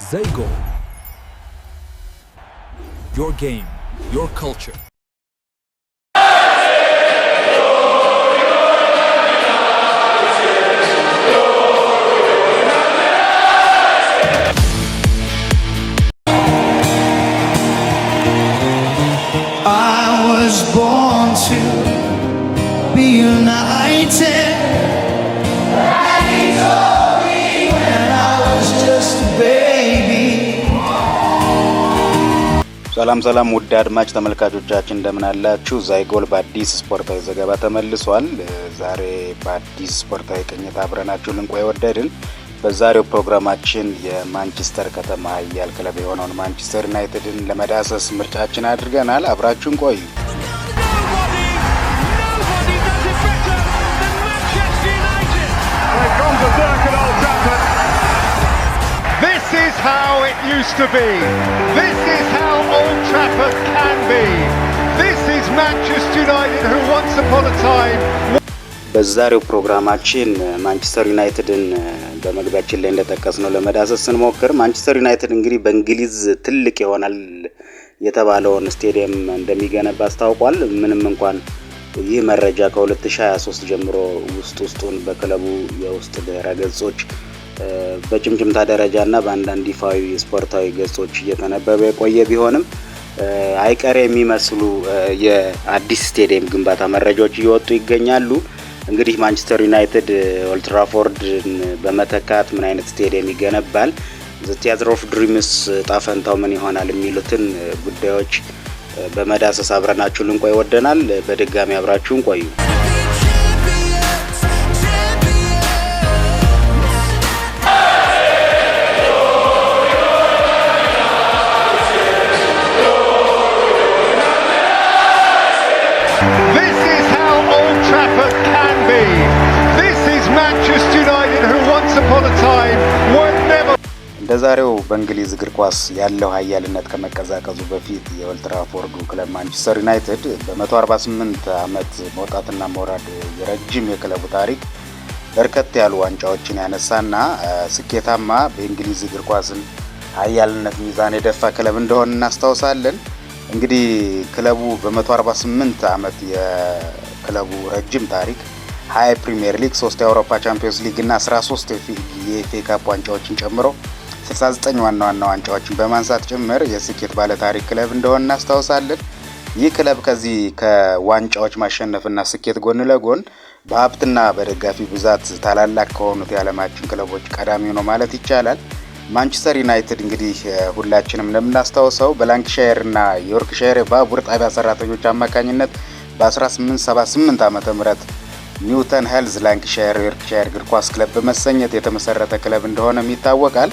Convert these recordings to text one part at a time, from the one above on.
Zaygo. Your game, your culture. I was born to be united. When I was just a baby. ሰላም ውድ አድማጭ ተመልካቾቻችን እንደምን አላችሁ? ዛይጎል በአዲስ ስፖርታዊ ዘገባ ተመልሷል። ዛሬ በአዲስ ስፖርታዊ ቅኝት አብረናችሁ ልንቆይ ወደድን። በዛሬው ፕሮግራማችን የማንቸስተር ከተማ ኃያል ክለብ የሆነውን ማንቸስተር ዩናይትድን ለመዳሰስ ምርጫችን አድርገናል። አብራችሁን ቆዩ። This is how it used to be. This is how Old Trafford can be. This is Manchester United who once upon a time. በዛሬው ፕሮግራማችን ማንቸስተር ዩናይትድን በመግቢያችን ላይ እንደተጠቀስነው ለመዳሰስ ስንሞክር ማንቸስተር ዩናይትድ እንግዲህ በእንግሊዝ ትልቅ ይሆናል የተባለውን ስቴዲየም እንደሚገነባ አስታውቋል። ምንም እንኳን ይህ መረጃ ከ2023 ጀምሮ ውስጡን በክለቡ የውስጥ ድረ ገጾች በጭምጭምታ ደረጃና በአንዳንድ ይፋዊ ስፖርታዊ ገጾች እየተነበበ የቆየ ቢሆንም አይቀሬ የሚመስሉ የአዲስ ስቴዲየም ግንባታ መረጃዎች እየወጡ ይገኛሉ። እንግዲህ ማንቸስተር ዩናይትድ ኦልድ ትራፎርድን በመተካት ምን አይነት ስቴዲየም ይገነባል፣ ዘ ቲያትር ኦፍ ድሪምስ ጣፈንታው ምን ይሆናል የሚሉትን ጉዳዮች በመዳሰስ አብረናችሁ ልንቆይ ወደናል። በድጋሚ አብራችሁን ቆዩ። This is how Old Trafford can be. This is Manchester United who once upon a time were never. እንደዛሬው በእንግሊዝ እግር ኳስ ያለው ኃያልነት ከመቀዛቀዙ በፊት የኦልድ ትራፎርዱ ክለብ ማንቸስተር ዩናይትድ በ148 ዓመት መውጣትና መውረድ የረጅም የክለቡ ታሪክ በርከት ያሉ ዋንጫዎችን ያነሳና ስኬታማ በእንግሊዝ እግር ኳስን ኃያልነት ሚዛን የደፋ ክለብ እንደሆነ እናስታውሳለን። እንግዲህ ክለቡ በ148 ዓመት የክለቡ ረጅም ታሪክ 20 ፕሪሚየር ሊግ፣ 3 የአውሮፓ ቻምፒዮንስ ሊግ እና 13 የኤፍኤ ካፕ ዋንጫዎችን ጨምሮ 69 ዋና ዋንጫዎችን በማንሳት ጭምር የስኬት ባለ ታሪክ ክለብ እንደሆነ እናስታውሳለን። ይህ ክለብ ከዚህ ከዋንጫዎች ማሸነፍና ስኬት ጎን ለጎን በሀብትና በደጋፊ ብዛት ታላላቅ ከሆኑት የዓለማችን ክለቦች ቀዳሚው ነው ማለት ይቻላል። ማንቸስተር ዩናይትድ እንግዲህ ሁላችንም እንደምናስታውሰው በላንካሻየር እና ዮርክሻየር ባቡር ጣቢያ ሰራተኞች አማካኝነት በ1878 ዓመተ ምህረት ኒውተን ሄልዝ ላንካሻየር ዮርክሻየር እግር ኳስ ክለብ በመሰኘት የተመሰረተ ክለብ እንደሆነም ይታወቃል።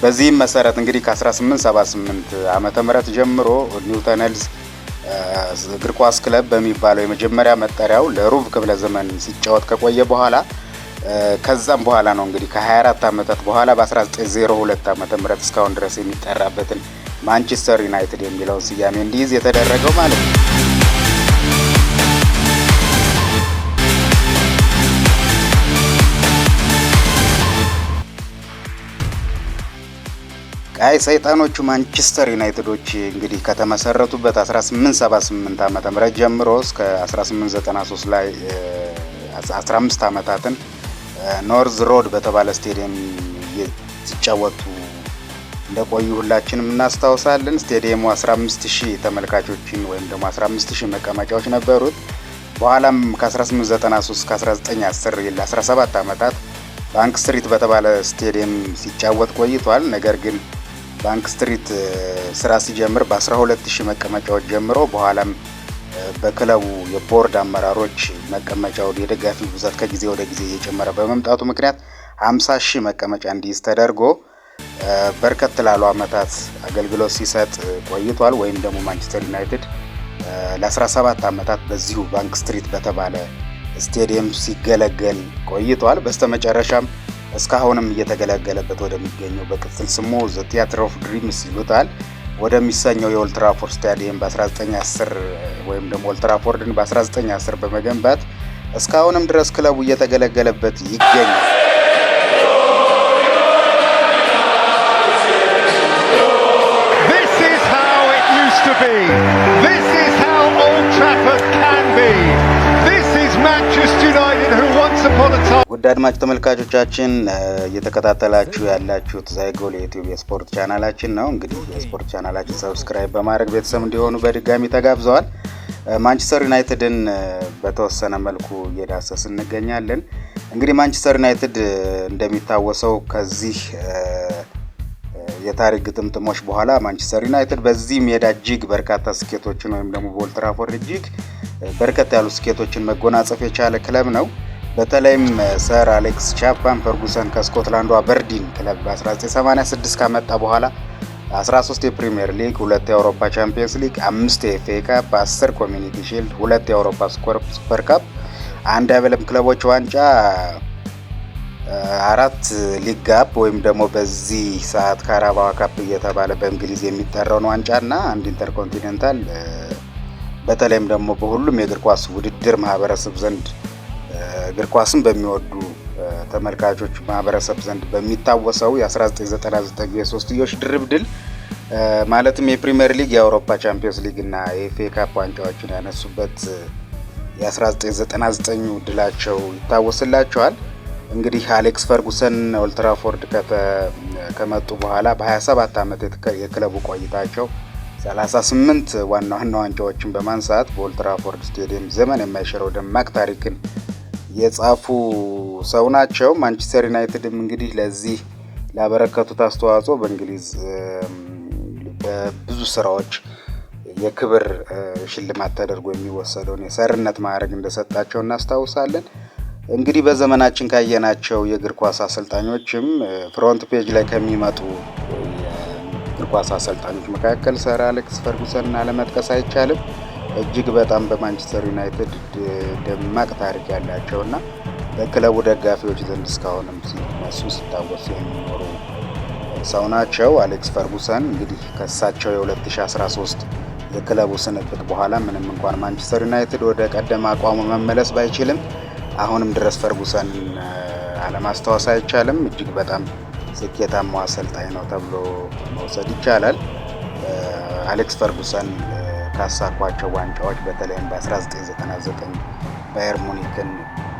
በዚህም መሰረት እንግዲህ ከ1878 ዓመተ ምህረት ጀምሮ ኒውተን ሄልዝ እግር ኳስ ክለብ በሚባለው የመጀመሪያ መጠሪያው ለሩብ ክፍለ ዘመን ሲጫወት ከቆየ በኋላ ከዛም በኋላ ነው እንግዲህ ከ24 ዓመታት በኋላ በ1902 ዓመተ ምህረት እስካሁን ድረስ የሚጠራበትን ማንቸስተር ዩናይትድ የሚለውን ስያሜ እንዲይዝ የተደረገው ማለት ነው። ቀይ ሰይጣኖቹ ማንቸስተር ዩናይትዶች እንግዲህ ከተመሰረቱበት 1878 ዓመተ ምህረት ጀምሮ እስከ 1893 ላይ 15 ዓመታትን ኖርዝ ሮድ በተባለ ስቴዲየም ሲጫወቱ እንደቆዩ ሁላችንም እናስታውሳለን። ስቴዲየሙ 15000 ተመልካቾችን ወይም ደግሞ 15000 መቀመጫዎች ነበሩት። በኋላም ከ1893 እስከ 1910 ለ17 ዓመታት ባንክ ስትሪት በተባለ ስቴዲየም ሲጫወት ቆይቷል። ነገር ግን ባንክ ስትሪት ስራ ሲጀምር በ12000 መቀመጫዎች ጀምሮ በኋላም በክለቡ የቦርድ አመራሮች መቀመጫው የደጋፊ ብዛት ከጊዜ ወደ ጊዜ እየጨመረ በመምጣቱ ምክንያት 50000 መቀመጫ እንዲይዝ ተደርጎ በርከት ላሉ ዓመታት አገልግሎት ሲሰጥ ቆይቷል። ወይም ደግሞ ማንቸስተር ዩናይትድ ለ17 ዓመታት በዚሁ ባንክ ስትሪት በተባለ ስቴዲየም ሲገለገል ቆይቷል። በስተመጨረሻም እስካሁንም እየተገለገለበት ወደሚገኘው በቅጽል ስሙ ዘ ቲያትር ኦፍ ድሪምስ ይሉታል ወደሚሰኘው የኦልድ ትራፎርድ ስታዲየም በ1910 ወይም ደግሞ ኦልድ ትራፎርድን በ1910 በመገንባት እስካሁንም ድረስ ክለቡ እየተገለገለበት ይገኛል። once upon a time. ውድ አድማጭ ተመልካቾቻችን እየተከታተላችሁ ያላችሁት ዛይጎል የዩቲዩብ የስፖርት ቻናላችን ነው። እንግዲህ የስፖርት ቻናላችን ሰብስክራይብ በማድረግ ቤተሰብ እንዲሆኑ በድጋሚ ተጋብዘዋል። ማንቸስተር ዩናይትድን በተወሰነ መልኩ እየዳሰስ እንገኛለን። እንግዲህ ማንቸስተር ዩናይትድ እንደሚታወሰው ከዚህ የታሪክ ግጥምጥሞች በኋላ ማንቸስተር ዩናይትድ በዚህ ሜዳ እጅግ በርካታ ስኬቶችን ወይም ደግሞ በኦልድ ትራፎርድ እጅግ በርከት ያሉ ስኬቶችን መጎናጸፍ የቻለ ክለብ ነው። በተለይም ሰር አሌክስ ቻፕማን ፈርጉሰን ከስኮትላንዱ አበርዲን ክለብ በ1986 ካመጣ በኋላ 13 የፕሪሚየር ሊግ፣ 2 የአውሮፓ ቻምፒየንስ ሊግ፣ 5 የኤፍኤ ካፕ፣ 10 ኮሚኒቲ ሺልድ፣ 2 የአውሮፓ ሱፐር ካፕ፣ 1 የዓለም ክለቦች ዋንጫ፣ 4 ሊግ ካፕ ወይም ደግሞ በዚህ ሰዓት ካራባዋ ካፕ እየተባለ በእንግሊዝ የሚጠራውን ዋንጫና 1 ኢንተርኮንቲኔንታል በተለይም ደግሞ በሁሉም የእግር ኳስ ውድድር ማህበረሰብ ዘንድ እግር ኳስን በሚወዱ ተመልካቾች ማህበረሰብ ዘንድ በሚታወሰው የ1999 የሶስትዮሽ ድርብ ድል ማለትም የፕሪሚየር ሊግ፣ የአውሮፓ ቻምፒየንስ ሊግ እና የኤፍኤ ካፕ ዋንጫዎችን ያነሱበት የ1999 ድላቸው ይታወስላቸዋል። እንግዲህ አሌክስ ፈርጉሰን ኦልድ ትራፎርድ ከመጡ በኋላ በ27 ዓመት የክለቡ ቆይታቸው 38 ዋና ዋንጫዎችን በማንሳት በኦልድ ትራፎርድ ስቴዲየም ዘመን የማይሽረው ደማቅ ታሪክን የጻፉ ሰው ናቸው። ማንቸስተር ዩናይትድም እንግዲህ ለዚህ ላበረከቱት አስተዋጽኦ በእንግሊዝ በብዙ ስራዎች የክብር ሽልማት ተደርጎ የሚወሰደውን የሰርነት ማዕረግ እንደሰጣቸው እናስታውሳለን። እንግዲህ በዘመናችን ካየናቸው የእግር ኳስ አሰልጣኞችም ፍሮንት ፔጅ ላይ ከሚመጡ የእግር ኳስ አሰልጣኞች መካከል ሰር አሌክስ ፈርጉሰን አለመጥቀስ አይቻልም። እጅግ በጣም በማንቸስተር ዩናይትድ ደማቅ ታሪክ ያላቸውና በክለቡ ደጋፊዎች ዘንድ እስካሁንም ሲነሱ ሲታወሱ የሚኖሩ ሰው ናቸው። አሌክስ ፈርጉሰን እንግዲህ ከሳቸው የ2013 የክለቡ ስንብት በኋላ ምንም እንኳን ማንቸስተር ዩናይትድ ወደ ቀደመ አቋሙ መመለስ ባይችልም አሁንም ድረስ ፈርጉሰን አለማስታወስ አይቻልም። እጅግ በጣም ስኬታማ አሰልጣኝ ነው ተብሎ መውሰድ ይቻላል። አሌክስ ፈርጉሰን ካሳኳቸው ዋንጫዎች በተለይም በ1999 ባየር ሙኒክን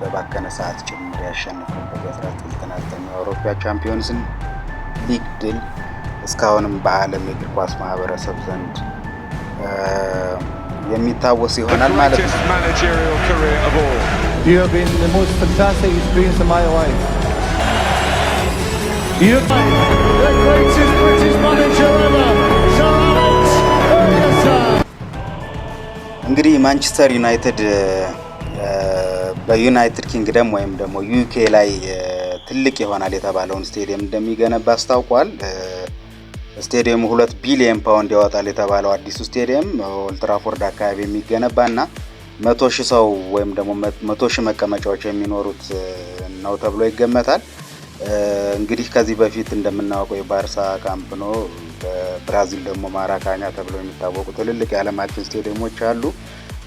በባከነ ሰዓት ጭምር ያሸነፉበት የ1999 የአውሮፓ ቻምፒዮንስ ሊግ ድል እስካሁንም በዓለም የእግር ኳስ ማህበረሰብ ዘንድ የሚታወስ ይሆናል ማለት ነው። You have been the most fantastic experience of my life. You have been the greatest British manager ever, Sir Alex Ferguson. እንግዲህ ማንቸስተር ዩናይትድ በዩናይትድ ኪንግደም ወይም ደግሞ ዩኬ ላይ ትልቅ ይሆናል የተባለውን ስቴዲየም እንደሚገነባ አስታውቋል። ስቴዲየሙ 2 ቢሊዮን ፓውንድ ያወጣል የተባለው አዲሱ ስቴዲየም ኦልድ ትራፎርድ አካባቢ የሚገነባና 100,000 ሰው ወይም ደግሞ 100,000 መቀመጫዎች የሚኖሩት ነው ተብሎ ይገመታል። እንግዲህ ከዚህ በፊት እንደምናውቀው የባርሳ ካምፕ ኖ፣ በብራዚል ደግሞ ማራካኛ ተብሎ የሚታወቁ ትልልቅ የዓለማችን ስቴዲየሞች አሉ።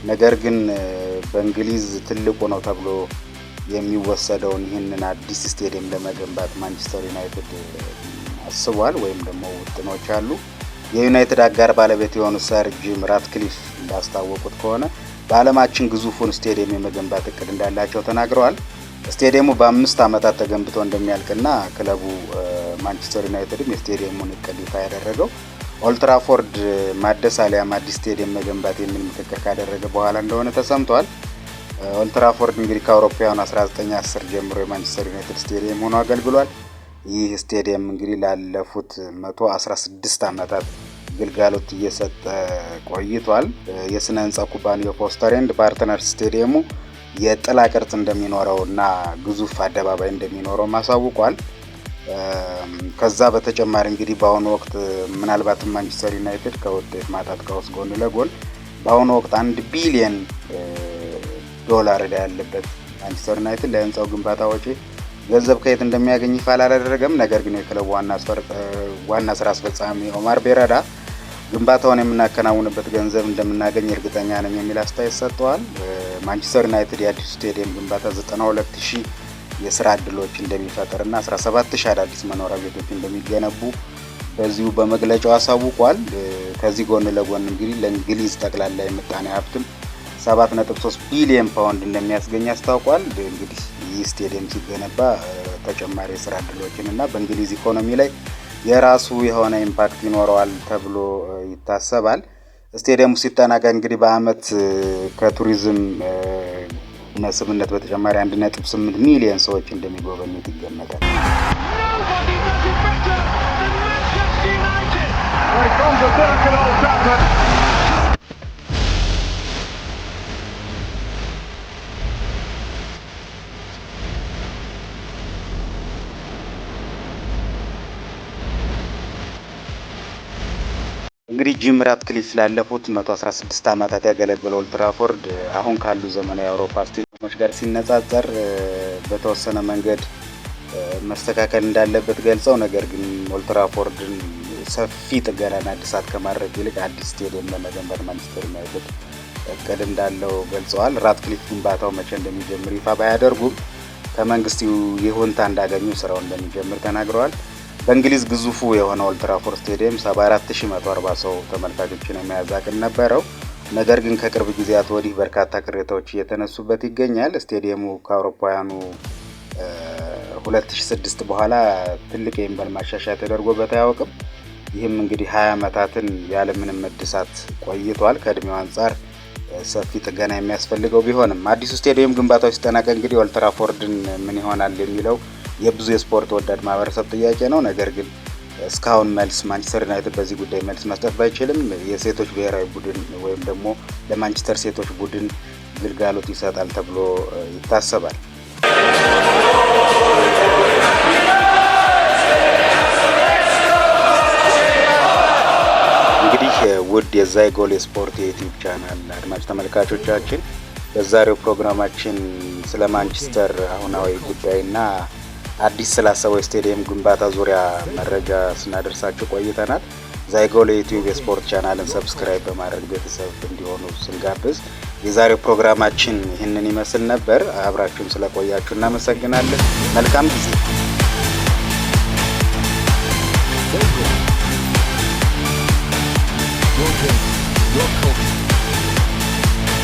ነገር ግን በእንግሊዝ ትልቁ ነው ተብሎ የሚወሰደውን ይህንን አዲስ ስቴዲየም ለመገንባት ማንቸስተር ዩናይትድ አስቧል ወይም ደግሞ ውጥኖች አሉ። የዩናይትድ አጋር ባለቤት የሆኑት ሰር ጂም ራትክሊፍ እንዳስታወቁት ከሆነ በዓለማችን ግዙፉን ስቴዲየም የመገንባት እቅድ እንዳላቸው ተናግረዋል። ስቴዲየሙ በ5 ዓመታት ተገንብቶ እንደሚያልቅና ክለቡ ማንቸስተር ዩናይትድም የስቴዲየሙን እቅድ ይፋ ያደረገው ኦልድ ትራፎርድ ማደስ አሊያም አዲስ ስቴዲየም መገንባት የሚል ምክክር ካደረገ በኋላ እንደሆነ ተሰምቷል። ኦልድ ትራፎርድ እንግዲህ ከአውሮፓውያኑ 1910 ጀምሮ የማንቸስተር ዩናይትድ ስቴዲየም ሆኖ አገልግሏል። ይህ ስቴዲየም እንግዲህ ላለፉት 116 ዓመታት ግልጋሎት እየሰጠ ቆይቷል። የስነ ህንጻ ኩባንያው ፎስተር ኤንድ ፓርትነርስ ስቴዲየሙ የጥላ ቅርጽ እንደሚኖረውና ግዙፍ አደባባይ እንደሚኖረው ማሳውቋል። ከዛ በተጨማሪ እንግዲህ በአሁኑ ወቅት ምናልባትም ማንቸስተር ዩናይትድ ከውጤት ማጣት ቀውስ ጎን ለጎን በአሁኑ ወቅት 1 ቢሊዮን ዶላር ዕዳ ያለበት ማንቸስተር ዩናይትድ ለህንጻው ግንባታ ወጪ ገንዘብ ከየት እንደሚያገኝ ይፋ አላደረገም። ነገር ግን የክለቡ ዋና ስራ አስፈጻሚ ኦማር ቤራዳ ግንባታውን የምናከናውንበት ገንዘብ እንደምናገኝ እርግጠኛ ነኝ የሚል አስተያየት ሰጥተዋል። ማንቸስተር ዩናይትድ የአዲሱ ስቴዲየም ግንባታ 92,000 የስራ ዕድሎች እንደሚፈጥርና 17,000 አዳዲስ መኖሪያ ቤቶች እንደሚገነቡ በዚሁ በመግለጫው አሳውቋል። ከዚህ ጎን ለጎን እንግዲህ ለእንግሊዝ ጠቅላላ የምጣኔ ሀብትም 7.3 ቢሊዮን ፓውንድ እንደሚያስገኝ አስታውቋል። እንግዲህ ይህ ስቴዲየም ሲገነባ ተጨማሪ የስራ ዕድሎችን እና በእንግሊዝ ኢኮኖሚ ላይ የራሱ የሆነ ኢምፓክት ይኖረዋል ተብሎ ይታሰባል። ስቴዲየሙ ሲጠናቀቅ እንግዲህ በአመት ከቱሪዝም መስህብነት በተጨማሪ 1.8 ሚሊዮን ሰዎች እንደሚጎበኙት ይገመታል። እንግዲህ ጂም ራትክሊፍ ላለፉት 116 ዓመታት ያገለገለው ኦልድ ትራፎርድ አሁን ካሉ ዘመናዊ የአውሮፓ ስቴዲየሞች ጋር ሲነጻጸር በተወሰነ መንገድ መስተካከል እንዳለበት ገልጸው፣ ነገር ግን ኦልድ ትራፎርድን ሰፊ ጥገናና እድሳት ከማድረግ ይልቅ አዲስ ስቴዲየም ለመገንባት ማንቸስተር ዩናይትድ እቅድ እንዳለው ገልጸዋል። ራትክሊፍ ግንባታው መቼ እንደሚጀምር ይፋ ባያደርጉም ከመንግስት ይሁንታ እንዳገኙ ስራው እንደሚጀምር ተናግረዋል። በእንግሊዝ ግዙፉ የሆነው ኦልድ ትራፎርድ ስቴዲየም 74140 ሰው ተመልካቾችን የመያዝ አቅም ነበረው። ነገር ግን ከቅርብ ጊዜያት ወዲህ በርካታ ቅሬታዎች እየተነሱበት ይገኛል። ስቴዲየሙ ከአውሮፓውያኑ 2006 በኋላ ትልቅ የኢንቨል ማሻሻያ ተደርጎበት አያውቅም። ይህም እንግዲህ 20 ዓመታትን ያለምንም እድሳት ቆይቷል። ከእድሜው አንጻር ሰፊ ጥገና የሚያስፈልገው ቢሆንም አዲሱ ስቴዲየም ግንባታው ሲጠናቀቅ እንግዲህ ኦልድ ትራፎርድን ምን ይሆናል የሚለው የብዙ የስፖርት ወዳድ ማህበረሰብ ጥያቄ ነው። ነገር ግን እስካሁን መልስ ማንቸስተር ዩናይትድ በዚህ ጉዳይ መልስ መስጠት ባይችልም የሴቶች ብሔራዊ ቡድን ወይም ደግሞ ለማንቸስተር ሴቶች ቡድን ግልጋሎት ይሰጣል ተብሎ ይታሰባል። እንግዲህ ውድ የዛይጎል የስፖርት የዩቲዩብ ቻናል አድማጭ ተመልካቾቻችን በዛሬው ፕሮግራማችን ስለ ማንቸስተር አሁናዊ ጉዳይና አዲስ ስላሰበው ስቴዲየም ግንባታ ዙሪያ መረጃ ስናደርሳችሁ ቆይተናል። ዛይጎል የዩቲዩብ የስፖርት ቻናልን ሰብስክራይብ በማድረግ ቤተሰብ እንዲሆኑ ስንጋብዝ የዛሬው ፕሮግራማችን ይህንን ይመስል ነበር። አብራችሁን ስለቆያችሁ እናመሰግናለን። መልካም ጊዜ። Your game, your culture.